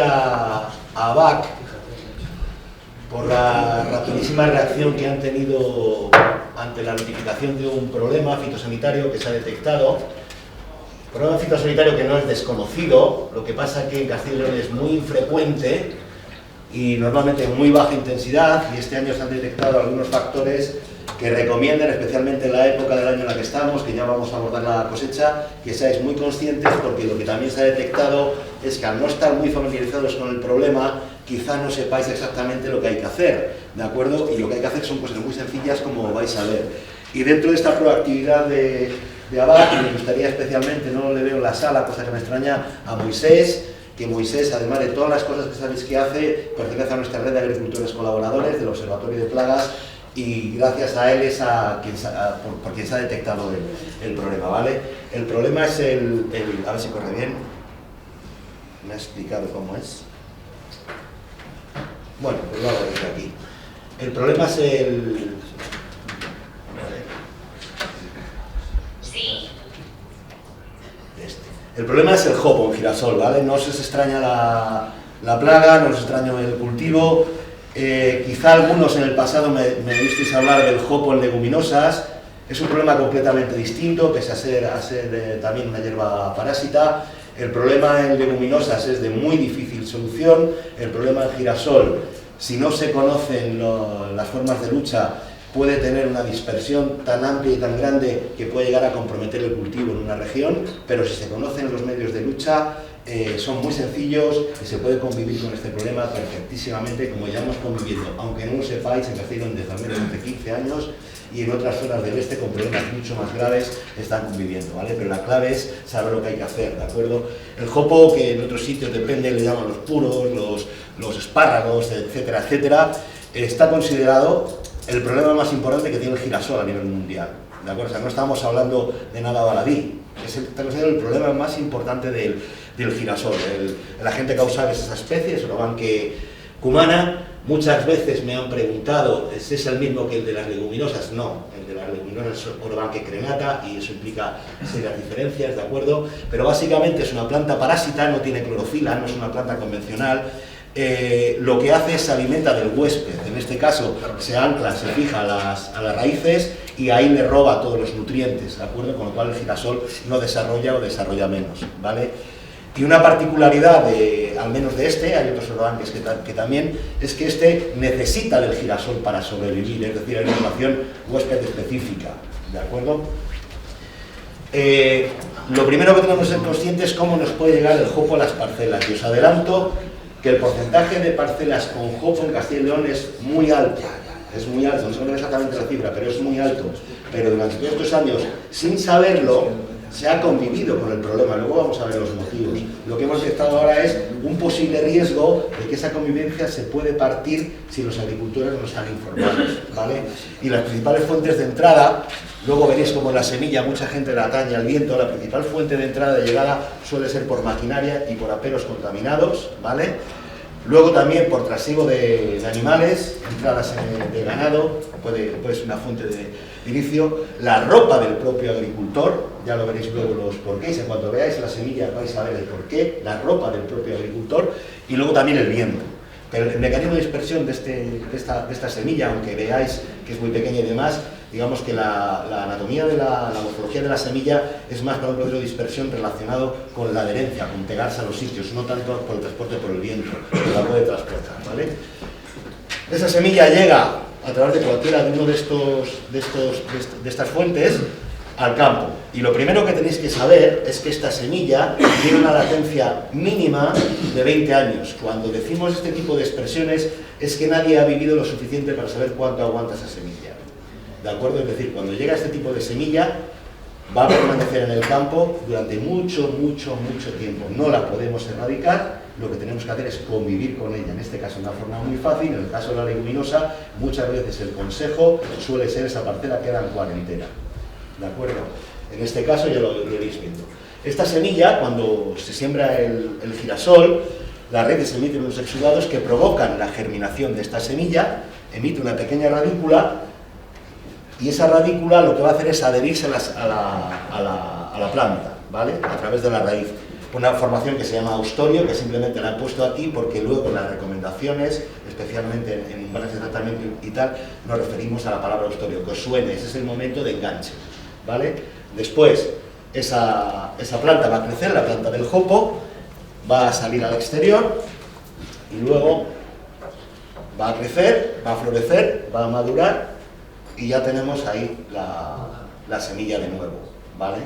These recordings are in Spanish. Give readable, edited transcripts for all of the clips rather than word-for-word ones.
a ABAC por la rapidísima reacción que han tenido ante la notificación de un problema fitosanitario que se ha detectado. Problema fitosanitario que no es desconocido, lo que pasa es que en Castilla y León es muy infrecuente y normalmente en muy baja intensidad, y este año se han detectado algunos factores que recomiendan, especialmente en la época del año en la que estamos, que ya vamos a abordar la cosecha, que seáis muy conscientes, porque lo que también se ha detectado es que al no estar muy familiarizados con el problema, quizá no sepáis exactamente lo que hay que hacer, ¿de acuerdo? Y lo que hay que hacer son cosas muy sencillas, como vais a ver. Y dentro de esta proactividad de ABAC, me gustaría especialmente, no le veo en la sala, cosa que me extraña, a Moisés, que Moisés, además de todas las cosas que sabéis que hace, pertenece a nuestra red de agricultores colaboradores del Observatorio de Plagas, y gracias a él es por quien se ha detectado el problema, ¿vale? El problema es a ver si corre bien, me ha explicado cómo es. Bueno, pues lo hago desde aquí. El problema es El problema es el jopo en girasol, ¿vale? No os extraña la plaga, no os extraña el cultivo. Quizá algunos en el pasado me visteis hablar del jopo en leguminosas. Es un problema completamente distinto, pese a ser también una hierba parásita. El problema en leguminosas es de muy difícil solución. El problema en girasol, si no se conocen las formas de lucha, puede tener una dispersión tan amplia y tan grande que puede llegar a comprometer el cultivo en una región, pero si se conocen los medios de lucha, son muy sencillos y se puede convivir con este problema perfectísimamente, como ya hemos convivido, aunque no lo sepáis, en Castilla y León desde al menos hace 15 años, y en otras zonas del este con problemas mucho más graves están conviviendo, ¿vale? Pero la clave es saber lo que hay que hacer, ¿de acuerdo? El jopo, que en otros sitios depende, le llaman los puros, los espárragos, etcétera, etcétera, está considerado el problema más importante que tiene el girasol a nivel mundial, ¿de acuerdo? O sea, no estamos hablando de nada baladí, está considerado el problema más importante del girasol. El agente causal es esa especie, es Orobanche cumana. Muchas veces me han preguntado, ¿es el mismo que el de las leguminosas? No, el de las leguminosas es Orobanche crenata y eso implica serias diferencias, ¿de acuerdo? Pero básicamente es una planta parásita, no tiene clorofila, no es una planta convencional. Lo que hace es se alimenta del huésped, en este caso se ancla, se fija a las raíces y ahí le roba todos los nutrientes, ¿de acuerdo? Con lo cual el girasol no desarrolla o desarrolla menos, ¿vale? Y una particularidad, al menos de este, hay otros orobanques que también, es que este necesita del girasol para sobrevivir, es decir, hay una relación huésped específica, ¿de acuerdo? Lo primero que tenemos que ser conscientes es cómo nos puede llegar el jopo a las parcelas, y os adelanto que el porcentaje de parcelas con jopo en Castilla y León es muy alto, no sé exactamente la cifra, pero es muy alto, pero durante todos estos años, sin saberlo, se ha convivido con el problema. Luego vamos a ver los motivos. Lo que hemos detectado ahora es un posible riesgo de que esa convivencia se puede partir si los agricultores no están informados, ¿vale? Y las principales fuentes de entrada, luego veréis como la semilla mucha gente la atañe al viento, la principal fuente de entrada de llegada suele ser por maquinaria y por aperos contaminados, ¿vale? Luego también por trasiego de animales, entradas de ganado, puede ser una fuente de inicio. La ropa del propio agricultor, ya lo veréis luego los porqués, en cuanto veáis la semilla vais a ver el porqué, la ropa del propio agricultor, y luego también el viento. Pero el mecanismo de dispersión de esta semilla, aunque veáis que es muy pequeña y demás, digamos que la anatomía de la morfología de la semilla es más para un proceso de dispersión relacionado con la adherencia, con pegarse a los sitios, no tanto por el transporte por el viento, que la puede transportar, ¿vale? Esa semilla llega a través de cualquiera de uno de estas fuentes al campo. Y lo primero que tenéis que saber es que esta semilla tiene una latencia mínima de 20 años. Cuando decimos este tipo de expresiones es que nadie ha vivido lo suficiente para saber cuánto aguanta esa semilla, ¿de acuerdo? Es decir, cuando llega este tipo de semilla va a permanecer en el campo durante mucho tiempo. No la podemos erradicar, lo que tenemos que hacer es convivir con ella, en este caso de una forma muy fácil. En el caso de la leguminosa, muchas veces el consejo suele ser esa parcela queda en cuarentena, ¿de acuerdo? En este caso ya lo iréis viendo. Esta semilla, cuando se siembra el girasol, las redes emiten unos exudados que provocan la germinación de esta semilla, emite una pequeña radícula, y esa radícula lo que va a hacer es adherirse a la planta, ¿vale? A través de la raíz. una formación que se llama Austorio, que simplemente la he puesto aquí porque luego en las recomendaciones, especialmente en planes de tratamiento y tal, nos referimos a la palabra Austorio, que os suene, ese es el momento de enganche, ¿vale? Después, esa planta va a crecer, la planta del jopo, va a salir al exterior y luego va a crecer, va a florecer, va a madurar y ya tenemos ahí la semilla de nuevo, ¿vale?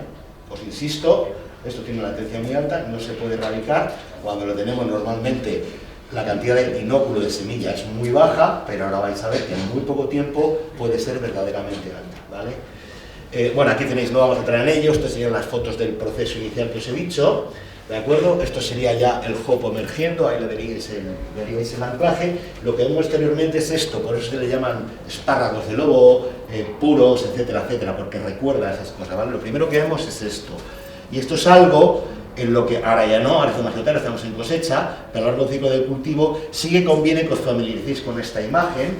Os insisto, esto tiene una latencia muy alta, no se puede erradicar. Cuando lo tenemos normalmente la cantidad de inóculo de semilla es muy baja, pero ahora vais a ver que en muy poco tiempo puede ser verdaderamente alta, ¿vale? Bueno, aquí tenéis, no vamos a entrar en ello, estas serían las fotos del proceso inicial que os he dicho, ¿de acuerdo? Esto sería ya el jopo emergiendo, ahí le veríais el anclaje. Lo que vemos exteriormente es esto, por eso se le llaman espárragos de lobo, puros, etcétera, etcétera, porque recuerda esas cosas, ¿vale? Lo primero que vemos es esto. Y esto es algo en lo que ahora ya no, ahora estamos en estamos en cosecha, pero a lo largo del ciclo del cultivo sí que conviene que os familiaricéis con esta imagen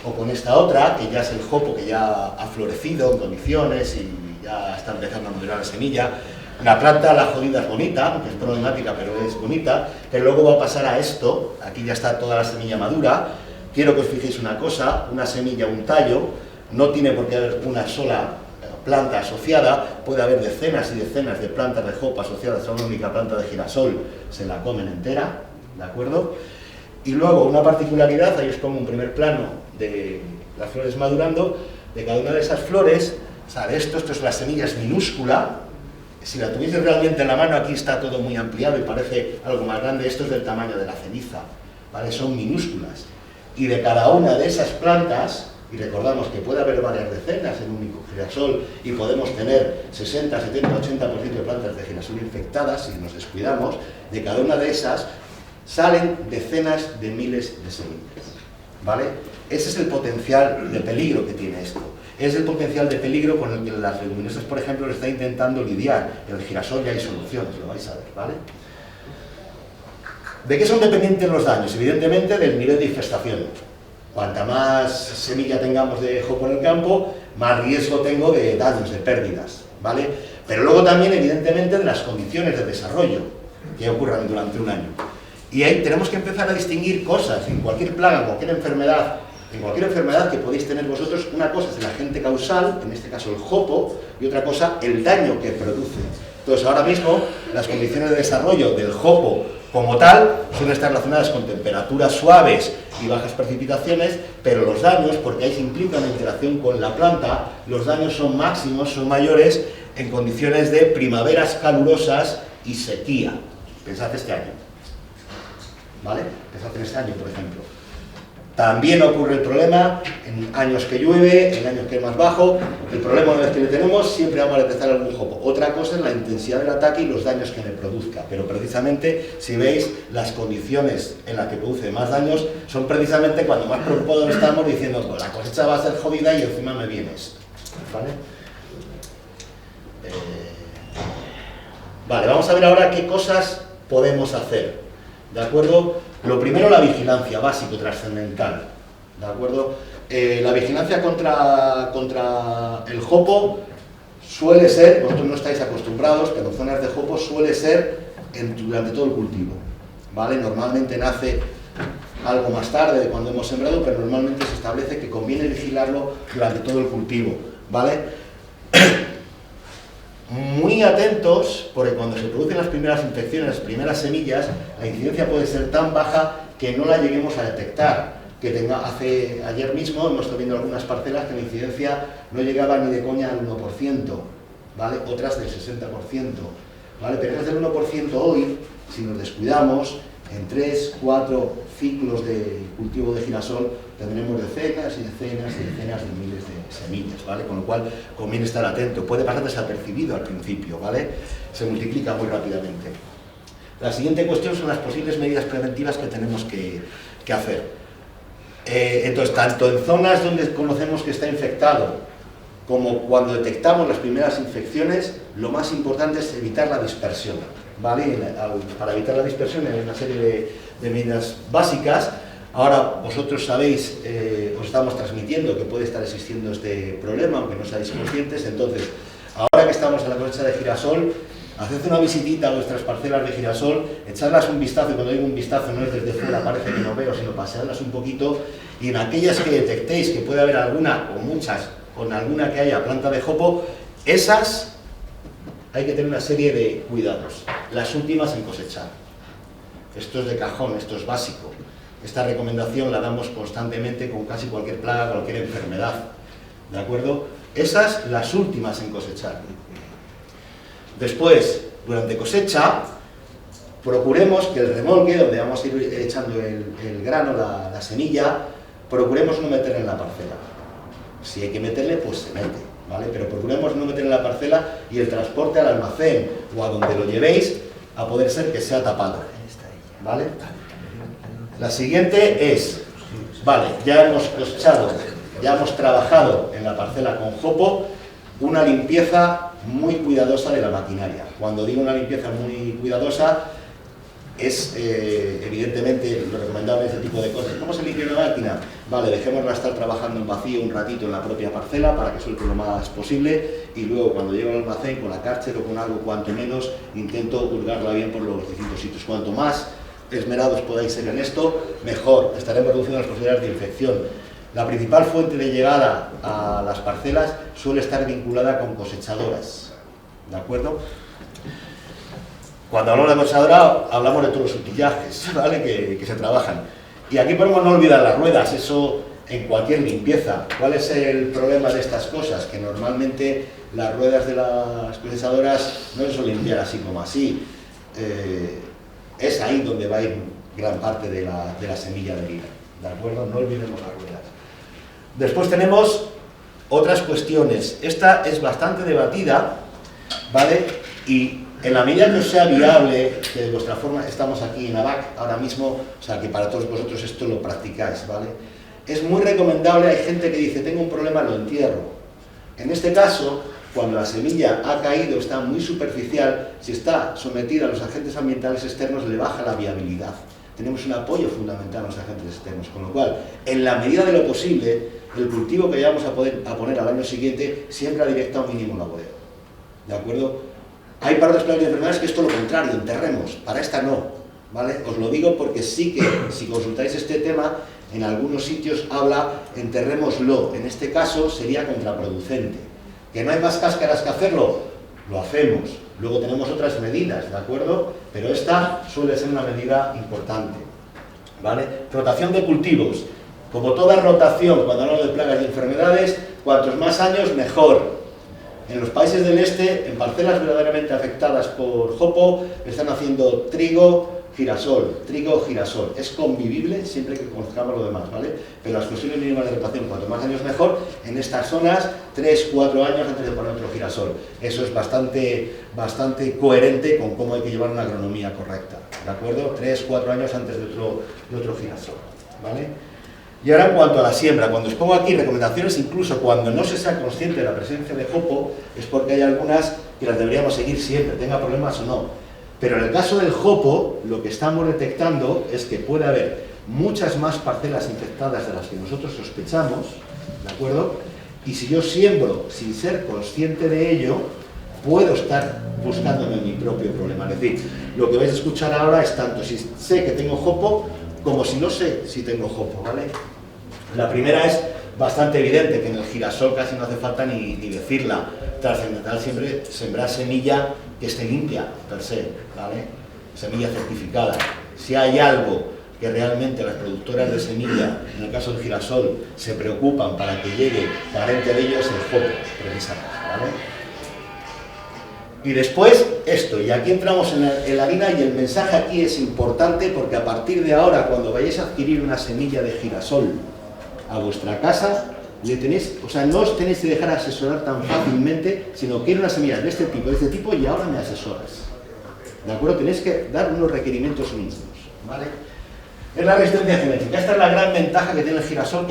o con esta otra, que ya es el jopo que ya ha florecido en condiciones y ya está empezando a madurar la semilla. La planta, la jodida, es bonita, aunque es problemática, pero es bonita, pero luego va a pasar a esto, aquí ya está toda la semilla madura. Quiero que os fijéis una cosa, una semilla, un tallo, no tiene por qué haber una sola planta asociada, puede haber decenas y decenas de plantas de jopo asociadas a una única planta de girasol, se la comen entera, ¿de acuerdo? Y luego una particularidad, ahí os pongo un primer plano de las flores madurando, de cada una de esas flores sale esto es la semilla, es minúscula, si la tuvieseis realmente en la mano, aquí está todo muy ampliado y parece algo más grande, esto es del tamaño de la ceniza, ¿vale? Son minúsculas, y de cada una de esas plantas, y recordamos que puede haber varias decenas en un único girasol y podemos tener 60, 70, 80% de plantas de girasol infectadas si nos descuidamos, de cada una de esas salen decenas de miles de semillas, ¿vale? Ese es el potencial de peligro que tiene esto. Es el potencial de peligro con el que las leguminosas, por ejemplo, lo está intentando lidiar. En el girasol ya hay soluciones, lo vais a ver, ¿vale? ¿De qué son dependientes los daños? Evidentemente del nivel de infestación. Cuanta más semilla tengamos de jopo en el campo, más riesgo tengo de daños, de pérdidas, ¿vale? Pero luego también, evidentemente, de las condiciones de desarrollo que ocurran durante un año. Y ahí tenemos que empezar a distinguir cosas. En cualquier plaga, en cualquier enfermedad que podéis tener vosotros, una cosa es el agente causal, en este caso el jopo, y otra cosa el daño que produce. Entonces, ahora mismo, las condiciones de desarrollo del jopo como tal suelen estar relacionadas con temperaturas suaves y bajas precipitaciones, pero los daños, porque ahí se implica una interacción con la planta, los daños son máximos, son mayores en condiciones de primaveras calurosas y sequía. Pensad este año, ¿vale? Pensad en este año, por ejemplo. También ocurre el problema en años que llueve, en años que es más bajo. El problema una vez que le tenemos, siempre vamos a detectar algún jopo. Otra cosa es la intensidad del ataque y los daños que me produzca. Pero precisamente, si veis, las condiciones en las que produce más daños son precisamente cuando más preocupados estamos diciendo, pues la cosecha va a ser jodida y encima me viene esto, ¿vale? Vale, vamos a ver ahora qué cosas podemos hacer, ¿de acuerdo? Lo primero, la vigilancia, básico, trascendental, ¿de acuerdo? La vigilancia contra el jopo suele ser, vosotros no estáis acostumbrados, pero en zonas de jopo suele ser durante todo el cultivo, ¿vale? Normalmente nace algo más tarde de cuando hemos sembrado, pero normalmente se establece que conviene vigilarlo durante todo el cultivo, ¿vale? Muy atentos, porque cuando se producen las primeras infecciones, las primeras semillas, la incidencia puede ser tan baja que no la lleguemos a detectar. Ayer mismo hemos estado viendo algunas parcelas que la incidencia no llegaba ni de coña al 1%, ¿vale? Otras del 60%, ¿vale? Pero esas del 1% hoy, si nos descuidamos, en 3, 4 ciclos de cultivo de girasol tendremos decenas y decenas y decenas de miles de semillas, ¿vale? Con lo cual conviene estar atento. Puede pasar desapercibido al principio, ¿vale? Se multiplica muy rápidamente. La siguiente cuestión son las posibles medidas preventivas que tenemos que hacer. Entonces, tanto en zonas donde conocemos que está infectado, como cuando detectamos las primeras infecciones, lo más importante es evitar la dispersión, ¿vale? Para evitar la dispersión hay una serie de medidas básicas. Ahora vosotros sabéis, os estamos transmitiendo que puede estar existiendo este problema, aunque no seáis conscientes. Entonces, ahora que estamos en la cosecha de girasol, haced una visitita a vuestras parcelas de girasol, echarlas un vistazo, y cuando digo un vistazo no es desde fuera, parece que no veo, sino pasearlas un poquito, y en aquellas que detectéis que puede haber alguna, o muchas, con alguna que haya planta de jopo, esas hay que tener una serie de cuidados, las últimas en cosechar. Esto es de cajón, esto es básico. Esta recomendación la damos constantemente con casi cualquier plaga, cualquier enfermedad, ¿de acuerdo? Esas, las últimas en cosechar. Después, durante cosecha, procuremos que el remolque, donde vamos a ir echando el grano, la semilla, procuremos no meterla en la parcela. Si hay que meterle, pues se mete, ¿vale? Pero procuremos no meterla en la parcela y el transporte al almacén o a donde lo llevéis, a poder ser que sea tapado, ¿vale? La siguiente es, vale, ya hemos cosechado, ya hemos trabajado en la parcela con jopo, una limpieza muy cuidadosa de la maquinaria. Cuando digo una limpieza muy cuidadosa, es evidentemente lo recomendable este tipo de cosas. ¿Cómo se limpia una máquina? Vale, dejémosla estar trabajando en vacío un ratito en la propia parcela para que suelte lo más posible, y luego cuando llego al almacén con la Karcher o con algo, cuanto menos, intento hurgarla bien por los distintos sitios. Cuanto más esmerados podáis ser en esto, mejor. Estaremos reduciendo las posibilidades de infección. La principal fuente de llegada a las parcelas suele estar vinculada con cosechadoras, ¿de acuerdo? Cuando hablamos de cosechadora, hablamos de todos los utillajes, ¿vale? que se trabajan. Y aquí podemos no olvidar las ruedas, eso en cualquier limpieza. ¿Cuál es el problema de estas cosas? Que normalmente las ruedas de las cosechadoras no se suelen limpiar así como así. Es ahí donde va a ir gran parte de la semilla de vida, ¿de acuerdo? No olvidemos las ruedas. Después tenemos otras cuestiones. Esta es bastante debatida, ¿vale? Y en la medida que os sea viable, que de vuestra forma, estamos aquí en ABAC ahora mismo, o sea que para todos vosotros esto lo practicáis, ¿vale? Es muy recomendable, hay gente que dice, tengo un problema, lo entierro. En este caso, cuando la semilla ha caído, está muy superficial, si está sometida a los agentes ambientales externos, le baja la viabilidad. Tenemos un apoyo fundamental a los agentes externos, con lo cual, en la medida de lo posible, el cultivo que vayamos a poner al año siguiente siempre ha directo a un mínimo laboreo. ¿De acuerdo? Hay para otras plagas y enfermedades que es todo lo contrario, enterremos, para esta no, ¿vale? Os lo digo porque sí que, si consultáis este tema, en algunos sitios habla enterrémoslo, en este caso sería contraproducente. ¿Que no hay más cáscaras que hacerlo? Lo hacemos. Luego tenemos otras medidas, ¿de acuerdo? Pero esta suele ser una medida importante, ¿vale? Rotación de cultivos. Como toda rotación, cuando hablamos de plagas y enfermedades, cuantos más años, mejor. En los países del este, en parcelas verdaderamente afectadas por jopo, están haciendo trigo, girasol, trigo-girasol. Es convivible siempre que conozcamos lo demás, ¿vale? Pero las cuestiones mínimas de rotación, cuanto más años mejor, en estas zonas, 3-4 años antes de poner otro girasol. Eso es bastante coherente con cómo hay que llevar una agronomía correcta, ¿de acuerdo? 3-4 años antes de otro girasol, ¿vale? Y ahora en cuanto a la siembra, cuando os pongo aquí recomendaciones, incluso cuando no se sea consciente de la presencia de jopo, es porque hay algunas que las deberíamos seguir siempre, tenga problemas o no. Pero en el caso del jopo, lo que estamos detectando es que puede haber muchas más parcelas infectadas de las que nosotros sospechamos, ¿de acuerdo? Y si yo siembro sin ser consciente de ello, puedo estar buscándome mi propio problema. Es decir, lo que vais a escuchar ahora es tanto si sé que tengo jopo, como si no sé si tengo jopo, ¿vale? La primera es bastante evidente, que en el girasol casi no hace falta ni decirla. Trascendental siempre sembrar semilla que esté limpia, per se, ¿vale? Semilla certificada. Si hay algo que realmente las productoras de semilla, en el caso del girasol, se preocupan para que llegue carente de ellos, el jopo, precisamente, ¿vale? Y después esto, y aquí entramos en la harina, y el mensaje aquí es importante porque a partir de ahora, cuando vayáis a adquirir una semilla de girasol a vuestra casa, no os tenéis que dejar asesorar tan fácilmente, sino quiero una semilla de este tipo, y ahora me asesoras. ¿De acuerdo? Tenéis que dar unos requerimientos mínimos, ¿vale? Es la resistencia genética. Esta es la gran ventaja que tiene el girasol,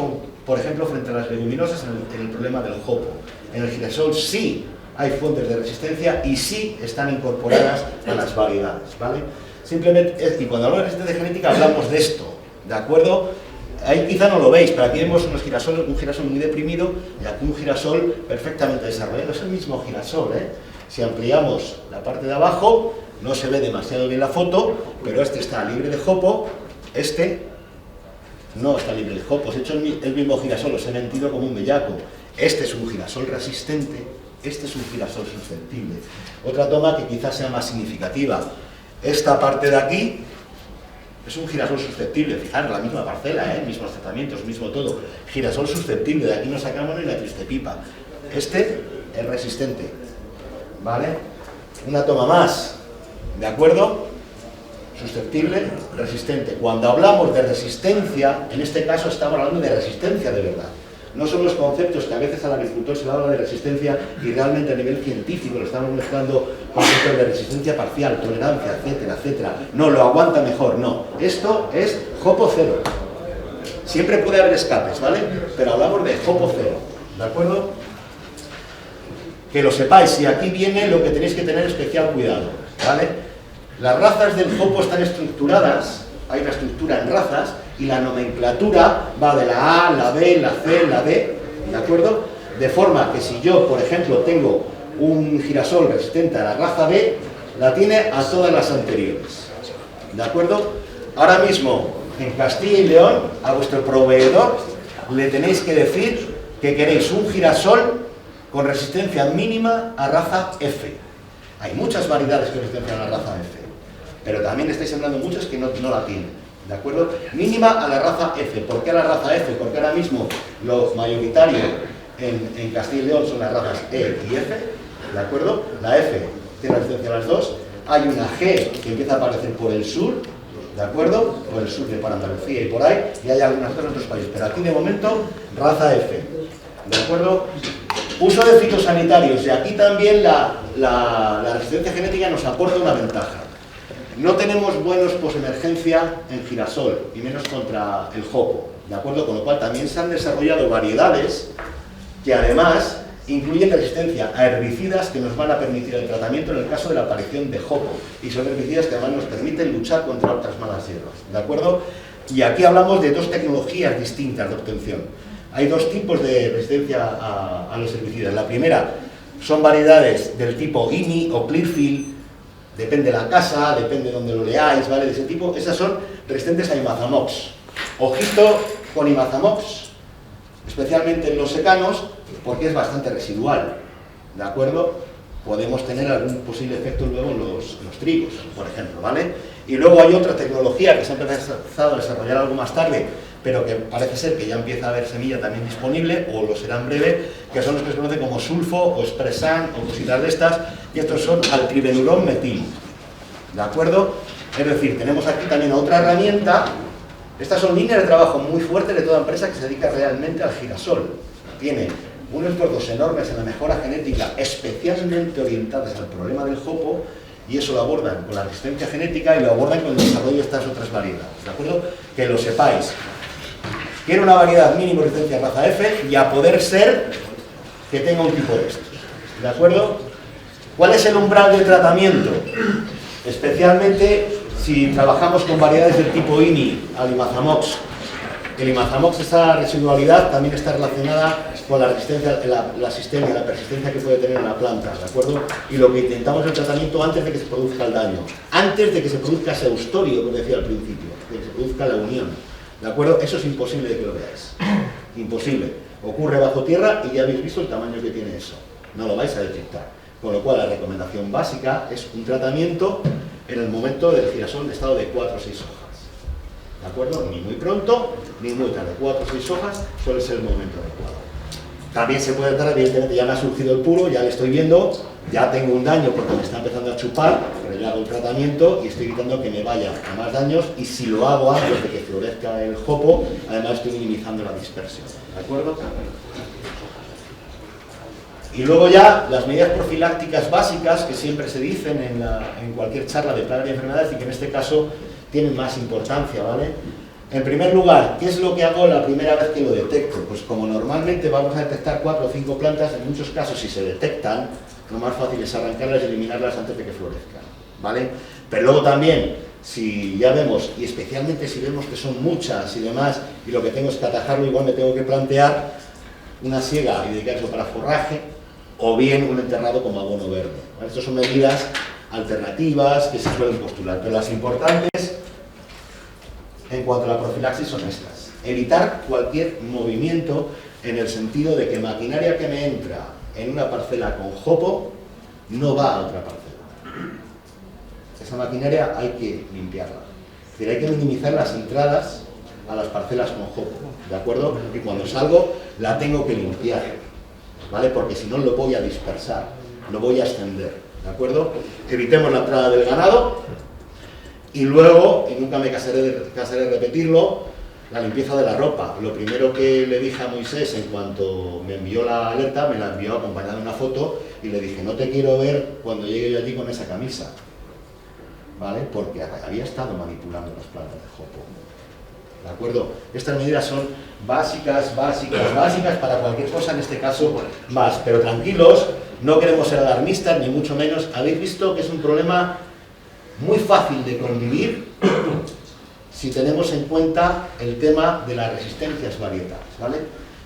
por ejemplo, frente a las leguminosas en el problema del jopo. En el girasol sí hay fuentes de resistencia y sí están incorporadas a las variedades, ¿vale? Simplemente, y cuando hablamos de resistencia genética hablamos de esto, ¿de acuerdo? Ahí quizá no lo veis, pero aquí vemos un girasol muy deprimido y aquí un girasol perfectamente desarrollado. Es el mismo girasol, ¿eh? Si ampliamos la parte de abajo, no se ve demasiado bien la foto, pero este está libre de jopo, este no está libre de jopo. Os he hecho el mismo girasol, os he mentido como un bellaco. Este es un girasol resistente, este es un girasol susceptible. Otra toma que quizás sea más significativa. Esta parte de aquí es un girasol susceptible, fijaros, la misma parcela, mismos tratamientos, mismo todo. Girasol susceptible, de aquí no sacamos ni la triste pipa. Este es resistente, ¿vale? Una toma más, ¿de acuerdo? Susceptible, resistente. Cuando hablamos de resistencia, en este caso estamos hablando de resistencia de verdad. No son los conceptos que a veces al agricultor se le habla de resistencia y realmente a nivel científico lo estamos mezclando conceptos de resistencia parcial, tolerancia, etcétera, etcétera. No, lo aguanta mejor, no. Esto es jopo cero. Siempre puede haber escapes, ¿vale? Pero hablamos de jopo cero, ¿de acuerdo? Que lo sepáis, y aquí viene lo que tenéis que tener especial cuidado, ¿vale? Las razas del jopo están estructuradas, hay una estructura en razas, y la nomenclatura va de la A, la B, la C, la D, ¿de acuerdo? De forma que si yo, por ejemplo, tengo un girasol resistente a la raza B, la tiene a todas las anteriores, ¿de acuerdo? Ahora mismo, en Castilla y León, a vuestro proveedor le tenéis que decir que queréis un girasol con resistencia mínima a raza F. Hay muchas variedades con resistencia a la raza F, pero también estáis sembrando muchas que no la tienen. ¿De acuerdo? Mínima a la raza F. ¿Por qué a la raza F? Porque ahora mismo lo mayoritario en Castilla y León son las razas E y F, ¿de acuerdo? La F tiene resistencia a las dos. Hay una G que empieza a aparecer por el sur, ¿de acuerdo? Por el sur de por Andalucía y por ahí, y hay algunas otras en otros países. Pero aquí de momento, raza F, ¿de acuerdo? Uso de fitosanitarios, y aquí también la resistencia genética nos aporta una ventaja. No tenemos buenos posemergencia en girasol, y menos contra el jopo, ¿de acuerdo? Con lo cual también se han desarrollado variedades que además incluyen resistencia a herbicidas que nos van a permitir el tratamiento en el caso de la aparición de jopo, y son herbicidas que además nos permiten luchar contra otras malas hierbas, ¿de acuerdo? Y aquí hablamos de dos tecnologías distintas de obtención. Hay dos tipos de resistencia a los herbicidas. La primera son variedades del tipo IMI o Clearfield, depende de la casa, depende de donde lo leáis, ¿vale? De ese tipo, esas son resistentes a Imazamox. Ojito con Imazamox, especialmente en los secanos, porque es bastante residual, ¿de acuerdo? Podemos tener algún posible efecto luego en los trigos, por ejemplo, ¿vale? Y luego hay otra tecnología que se ha empezado a desarrollar algo más tarde, pero que parece ser que ya empieza a haber semilla también disponible, o lo será en breve, que son los que se conocen como sulfo o expresan o cositas de estas, y estos son altribenurón metil, ¿de acuerdo? Es decir, tenemos aquí también otra herramienta. Estas son líneas de trabajo muy fuertes de toda empresa que se dedica realmente al girasol. Tiene unos esfuerzos enormes en la mejora genética, especialmente orientadas al problema del jopo, y eso lo abordan con la resistencia genética y lo abordan con el desarrollo de estas otras variedades, ¿de acuerdo? Que lo sepáis. Quiero una variedad mínimo de resistencia a raza F, y a poder ser que tenga un tipo de estos, ¿de acuerdo? ¿Cuál es el umbral de tratamiento? Especialmente si trabajamos con variedades del tipo INI al Imazamox. El Imazamox, esa residualidad también está relacionada con la resistencia, la asistencia, la persistencia que puede tener en la planta, ¿de acuerdo? Y lo que intentamos es el tratamiento antes de que se produzca el daño, antes de que se produzca ese eustorio, como decía al principio, de que se produzca la unión, ¿de acuerdo? Eso es imposible de que lo veáis, imposible. Ocurre bajo tierra y ya habéis visto el tamaño que tiene eso, no lo vais a detectar. Con lo cual la recomendación básica es un tratamiento en el momento del girasol de estado de 4 o 6 hojas, ¿de acuerdo? Ni muy pronto, ni muy tarde. 4 o 6 hojas suele ser el momento adecuado. También se puede tratar, evidentemente ya me ha surgido el puro, ya le estoy viendo, ya tengo un daño porque me está empezando a chupar, pero yo hago el tratamiento y estoy evitando que me vaya a más daños, y si lo hago antes de que florezca el jopo, además estoy minimizando la dispersión, ¿de acuerdo? Y luego ya las medidas profilácticas básicas que siempre se dicen en cualquier charla de plagas y enfermedades, y que en este caso tienen más importancia, ¿vale? En primer lugar, ¿qué es lo que hago la primera vez que lo detecto? Pues como normalmente vamos a detectar 4 o 5 plantas, en muchos casos si se detectan, lo más fácil es arrancarlas y eliminarlas antes de que florezcan, ¿vale? Pero luego también, si ya vemos, y especialmente si vemos que son muchas y demás, y lo que tengo es que atajarlo, igual me tengo que plantear una siega y dedicar eso para forraje, o bien un enterrado como abono verde. ¿Vale? Estas son medidas alternativas que se suelen postular, pero las importantes en cuanto a la profilaxis son estas. Evitar cualquier movimiento en el sentido de que maquinaria que me entra en una parcela con jopo no va a otra parcela. Esa maquinaria hay que limpiarla. Es decir, hay que minimizar las entradas a las parcelas con jopo, ¿de acuerdo? Y cuando salgo la tengo que limpiar, ¿vale? Porque si no lo voy a dispersar, lo voy a extender, ¿de acuerdo? Evitemos la entrada del ganado y luego, y nunca me cansaré de repetirlo, la limpieza de la ropa. Lo primero que le dije a Moisés en cuanto me envió la alerta, me la envió acompañada de una foto y le dije, no te quiero ver cuando llegue yo allí con esa camisa, ¿vale? Porque había estado manipulando las plantas de jopo, ¿de acuerdo? Estas medidas son básicas para cualquier cosa, en este caso más, pero tranquilos, no queremos ser alarmistas ni mucho menos. Habéis visto que es un problema muy fácil de convivir si tenemos en cuenta el tema de las resistencias varietales, ¿vale?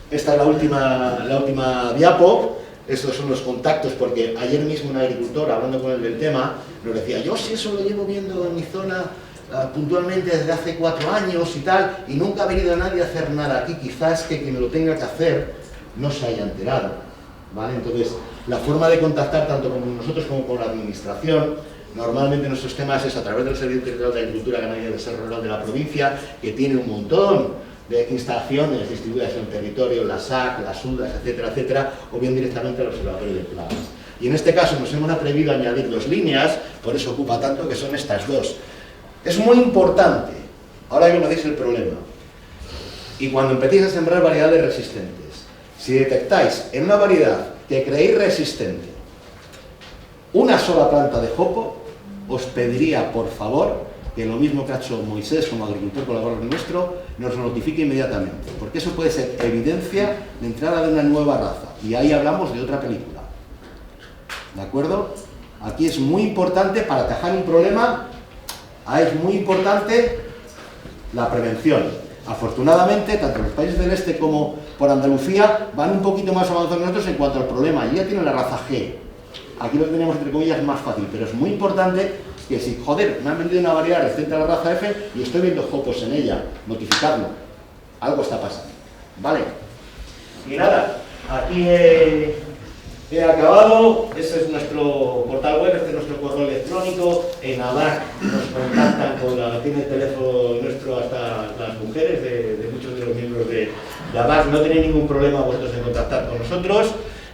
Esta es la última diapo. Estos son los contactos, porque ayer mismo un agricultor, hablando con él del tema, nos decía, yo sí eso lo llevo viendo en mi zona puntualmente desde hace 4 años y tal, y nunca ha venido nadie a hacer nada aquí, quizás que quien lo tenga que hacer no se haya enterado, ¿vale? Entonces, la forma de contactar tanto con nosotros como con la administración, normalmente nuestros temas es a través del Servicio Territorial de Agricultura, Ganadería y Desarrollo Rural de la provincia, que tiene un montón de instalaciones distribuidas en el territorio, la SAC, las UDAS, etcétera, etcétera, o bien directamente al Observatorio de Plagas. Y en este caso nos hemos atrevido a añadir 2 líneas, por eso ocupa tanto, que son estas 2. Es muy importante, ahora que conocéis el problema, y cuando empecéis a sembrar variedades resistentes, si detectáis en una variedad que creéis resistente una sola planta de jopo, os pediría, por favor, que lo mismo que ha hecho Moisés como agricultor colaborador nuestro, nos lo notifique inmediatamente, porque eso puede ser evidencia de entrada de una nueva raza, y ahí hablamos de otra película, ¿de acuerdo? Aquí es muy importante, para atajar un problema, es muy importante la prevención. Afortunadamente, tanto en los países del este como por Andalucía, van un poquito más avanzados nosotros en cuanto al problema, y ya tienen la raza G. Aquí lo tenemos, entre comillas, más fácil, pero es muy importante que si, joder, me han vendido una variedad resistente a la raza F y estoy viendo jopos en ella, notificarlo. Algo está pasando, ¿vale? Y nada, aquí he acabado. Ese es nuestro portal web, este es nuestro correo electrónico. En ABAC nos contactan tiene el teléfono nuestro hasta las mujeres de muchos de los miembros de ABAC. No tenéis ningún problema vosotros en contactar con nosotros,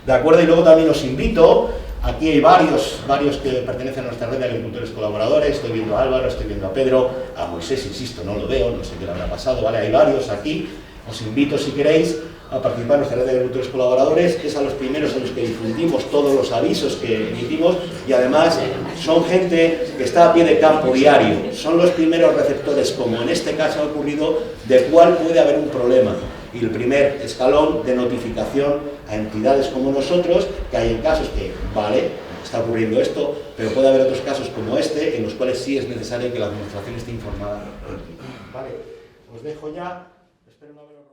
¿de acuerdo? Y luego también os invito. Aquí hay varios que pertenecen a nuestra red de agricultores colaboradores. Estoy viendo a Álvaro, estoy viendo a Pedro, a Moisés, insisto, no lo veo, no sé qué le habrá pasado, ¿vale? Hay varios aquí. Os invito, si queréis, a participar en nuestra red de agricultores colaboradores, que es a los primeros en los que difundimos todos los avisos que emitimos, y además son gente que está a pie de campo diario. Son los primeros receptores, como en este caso ha ocurrido, de cuál puede haber un problema. Y el primer escalón de notificación a entidades como nosotros, que hay en casos que, vale, está ocurriendo esto, pero puede haber otros casos como este, en los cuales sí es necesario que la administración esté informada. Vale, os dejo ya, espero no haberos...